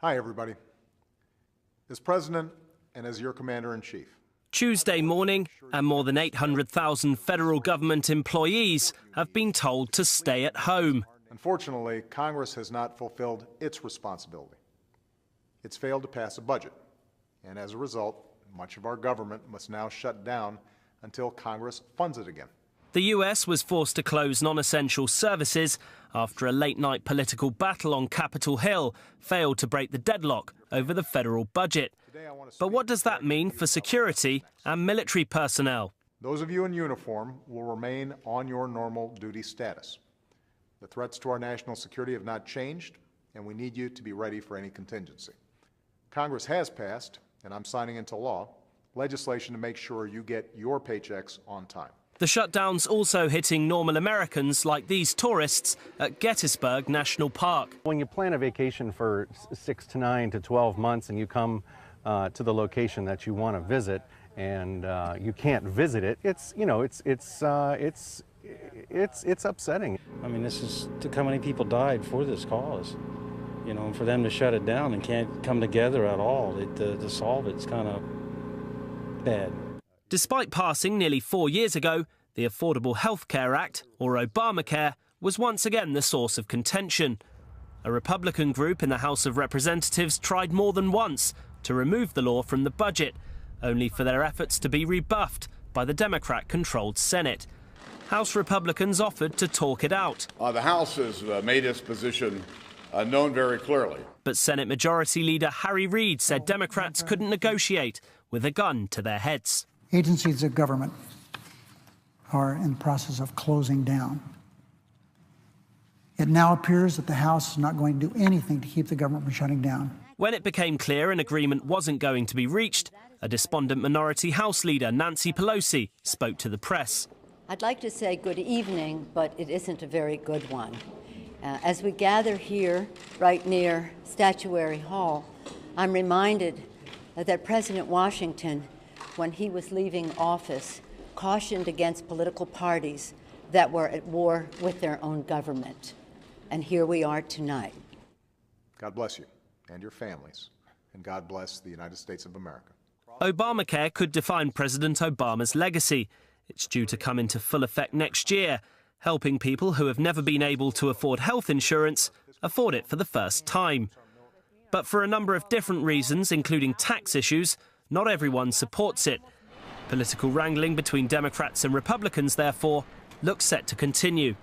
Hi, everybody. As President and as your Commander-in-Chief. Tuesday morning, and more than 800,000 federal government employees have been told to stay at home. Unfortunately, Congress has not fulfilled its responsibility. It's failed to pass a budget, and as a result, much of our government must now shut down until Congress funds it again. The US was forced to close non-essential services after a late-night political battle on Capitol Hill failed to break the deadlock over the federal budget. But what does that mean for security and military personnel? Those of you in uniform will remain on your normal duty status. The threats to our national security have not changed, and we need you to be ready for any contingency. Congress has passed, and I'm signing into law, legislation to make sure you get your paychecks on time. The shutdown's also hitting normal Americans like these tourists at Gettysburg National Park. When you plan a vacation for 6 to 9 to 12 months and you come to the location that you want to visit and you can't visit it, it's upsetting. I mean, this is how many people died for this cause, and for them to shut it down and can't come together at all to solve it's kind of bad. Despite passing nearly 4 years ago, the Affordable Health Care Act, or Obamacare, was once again the source of contention. A Republican group in the House of Representatives tried more than once to remove the law from the budget, only for their efforts to be rebuffed by the Democrat-controlled Senate. House Republicans offered to talk it out. The House has made its position known very clearly. But Senate Majority Leader Harry Reid said Democrats couldn't negotiate with a gun to their heads. Agencies of government are in the process of closing down. It now appears that the House is not going to do anything to keep the government from shutting down. When it became clear an agreement wasn't going to be reached, a despondent minority House leader, Nancy Pelosi, spoke to the press. I'd like to say good evening, but it isn't a very good one. As we gather here, right near Statuary Hall, I'm reminded that President Washington, when he was leaving office, cautioned against political parties that were at war with their own government. And here we are tonight. God bless you and your families, and God bless the United States of America. Obamacare could define President Obama's legacy. It's due to come into full effect next year, helping people who have never been able to afford health insurance afford it for the first time. But for a number of different reasons, including tax issues, not everyone supports it. Political wrangling between Democrats and Republicans, therefore, looks set to continue.